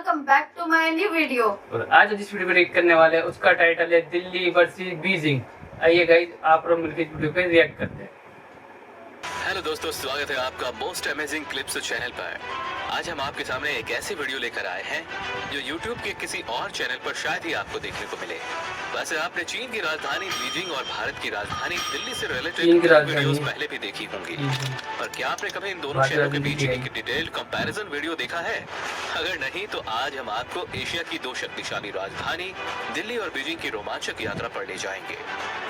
Welcome back to my new video. और आज जिस वीडियो को रिएक्ट करने वाले हैं उसका टाइटल है दिल्ली वर्सेस बीजिंग। आइए गाइस आप लोग मिलकर इस वीडियो पे रिएक्ट करते हैं। हेलो दोस्तों, स्वागत है आपका मोस्ट अमेजिंग क्लिप्स चैनल पर। आज हम आपके सामने एक ऐसी वीडियो लेकर आए हैं जो YouTube के किसी और चैनल पर शायद ही आपको देखने को मिले। वैसे आपने चीन की राजधानी बीजिंग और भारत की राजधानी दिल्ली से रिलेटेड वीडियोस पहले भी देखी होंगी, पर क्या आपने कभी इन दोनों शहरों के बीच एक डिटेल्ड कंपैरिजन वीडियो देखा है? अगर नहीं तो आज हम आपको एशिया की दो शक्तिशाली राजधानी दिल्ली और बीजिंग की रोमांचक यात्रा पर ले जाएंगे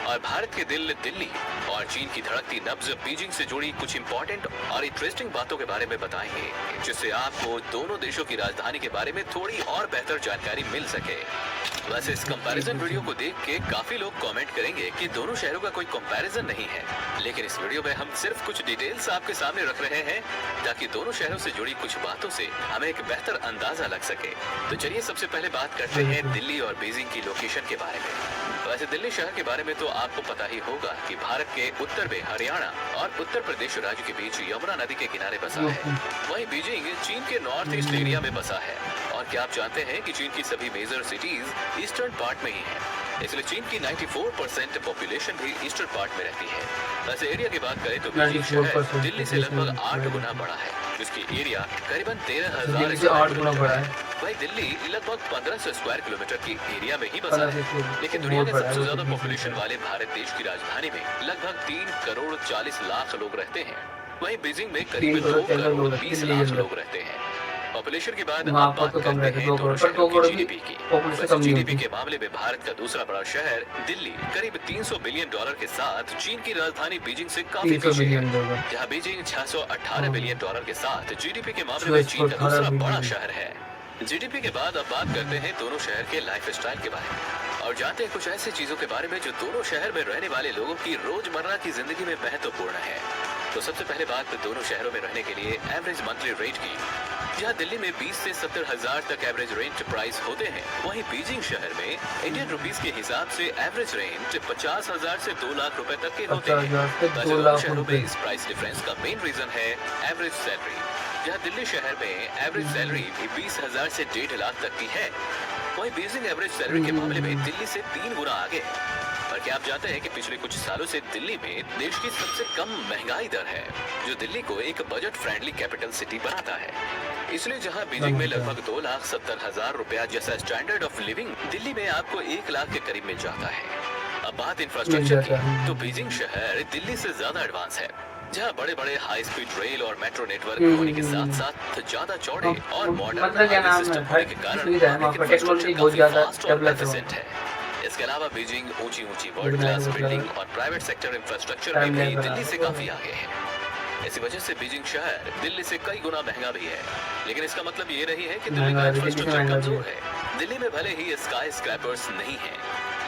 और भारत के दिल दिल्ली और चीन की धड़कती नब्ज बीजिंग से जुड़ी कुछ इंपॉर्टेंट और इंटरेस्टिंग बातों के बारे में बताएंगे, जिससे आपको दोनों देशों की राजधानी के बारे में थोड़ी और बेहतर जानकारी मिल सके। वैसे इस कंपैरिजन वीडियो को देख के काफी लोग कमेंट करेंगे कि दोनों शहरों का कोई कंपैरिजन नहीं है, लेकिन इस वीडियो में हम सिर्फ कुछ डिटेल्स आपके सामने रख रहे हैं ताकि दोनों शहरों से जुड़ी कुछ बातों से हमें एक बेहतर अंदाजा लग सके। तो चलिए सबसे पहले बात करते हैं दिल्ली और बीजिंग की लोकेशन के बारे में। वैसे दिल्ली शहर के बारे में तो आपको पता ही होगा कि भारत के उत्तर में हरियाणा और उत्तर प्रदेश राज्य के बीच यमुना नदी के किनारे बसा है। वहीं बीजिंग चीन के नॉर्थ ईस्ट एरिया में बसा है। और क्या आप जानते हैं कि चीन की सभी मेजर सिटीज ईस्टर्न पार्ट में ही है, इसलिए चीन की 94% पॉपुलेशन भी ईस्टर्न पार्ट में रहती है। वैसे एरिया की बात करें तो बीजिंग शहर दिल्ली से लगभग 8 गुना बड़ा है, जिसकी एरिया करीबन 13,000 स्क्वायर किलोमीटर है। वही दिल्ली लगभग 1500 स्क्वायर किलोमीटर की एरिया में ही बसा है, लेकिन दुनिया में सबसे ज्यादा पॉपुलेशन वाले भारत देश की राजधानी में लगभग 3 करोड़ 40 लाख लोग रहते हैं। वहीं बीजिंग में करीब 2 करोड़ 20 लाख लोग रहते हैं। पॉपुलेशन के बाद आप बात करते हैं दोनों शहरों की जीडीपी की। जीडीपी के मामले में भारत का दूसरा बड़ा शहर दिल्ली करीब $300 बिलियन के साथ चीन की राजधानी बीजिंग से काफी पीछे है, जहां बीजिंग $618 बिलियन के साथ जीडीपी के मामले में चीन का दूसरा बड़ा शहर है। जीडीपी के बाद अब बात करते हैं दोनों शहर के लाइफ स्टाइल के बारे में और जानते हैं कुछ ऐसी चीजों के बारे में जो दोनों शहर में रहने वाले लोगों की रोजमर्रा की जिंदगी में महत्वपूर्ण है। तो सबसे पहले बात दोनों शहरों में रहने के लिए एवरेज मंथली रेट की। जहाँ दिल्ली में 20 से 70 हजार तक एवरेज रेंट प्राइस होते हैं, वहीं बीजिंग शहर में इंडियन रुपीस के हिसाब से एवरेज रेंट 50,000 से 2 लाख रुपए तक के होते हैं। दोनों शहरों में इस प्राइस डिफरेंस का मेन रीजन है एवरेज सैलरी। जहाँ दिल्ली शहर में एवरेज सैलरी भी 20,000 से 1.5 लाख तक की है, वहीं बीजिंग एवरेज सैलरी के मामले में दिल्ली से 3 गुना आगे है। और क्या आप जानते हैं कि पिछले कुछ सालों से दिल्ली में देश की सबसे कम महंगाई दर है, जो दिल्ली को एक बजट फ्रेंडली कैपिटल सिटी बनाता है। इसलिए जहां बीजिंग में लगभग 2,70,000 रुपया जैसा स्टैंडर्ड ऑफ लिविंग दिल्ली में आपको 1 लाख के करीब मिल जाता है। अब बात इंफ्रास्ट्रक्चर की, तो बीजिंग शहर दिल्ली से ज्यादा एडवांस है, जहां बड़े बड़े हाई स्पीड रेल और मेट्रो नेटवर्क होने के साथ साथ ज्यादा चौड़े और मॉडर्न सिस्टम होने के कारण इंफ्रास्ट्रक्चर काफी फास्ट और एफिशिएंट है। इसके अलावा बीजिंग ऊंची वर्ल्ड क्लास बिल्डिंग और प्राइवेट सेक्टर इंफ्रास्ट्रक्चर में भी दिल्ली से काफी आगे है। इसी वजह से बीजिंग शहर दिल्ली से कई गुना महंगा भी है, लेकिन इसका मतलब ये नहीं है कि दिल्ली का इंफ्रास्ट्रक्चर कमजोर है। दिल्ली में भले ही स्काई स्क्रैपर्स नहीं है,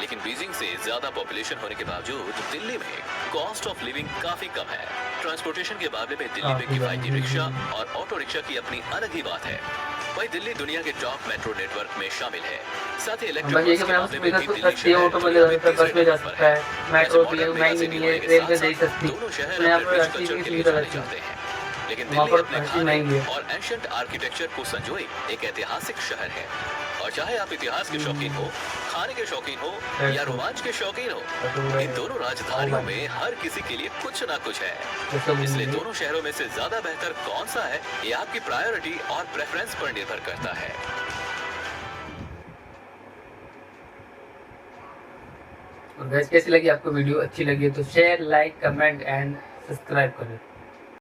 लेकिन बीजिंग से ज्यादा पॉपुलेशन होने के बावजूद दिल्ली में कॉस्ट ऑफ लिविंग काफी कम है। ट्रांसपोर्टेशन के मामले में दिल्ली में किफायती रिक्शा और ऑटो रिक्शा की अपनी अलग ही बात है। वही दिल्ली दुनिया के टॉप मेट्रो नेटवर्क में शामिल है। साथ ही इलेक्ट्रिक बस के मामले में भी दिल्ली ऑटो में जा सकता है, मेट्रो भी महंगी नहीं है, ट्रेन से जा सकती है। दोनों शहर एग्रीकल्चर के लिए जाने जाते हैं, लेकिन दिल्ली अपने खाने और एंशिएंट आर्किटेक्चर को संजोए एक ऐतिहासिक शहर है। और चाहे आप इतिहास के शौकीन हो, खाने के शौकीन हो या रोमांच के शौकीन हो, इन दोनों राजधानियों में हर किसी के लिए कुछ ना कुछ है। इसलिए दोनों शहरों में से ज्यादा बेहतर कौन सा है, ये आपकी प्रायोरिटी और प्रेफरेंस पर निर्भर करता है। और गाइस कैसी लगी आपको वीडियो? अच्छी लगी तो share, like, comment and subscribe करें।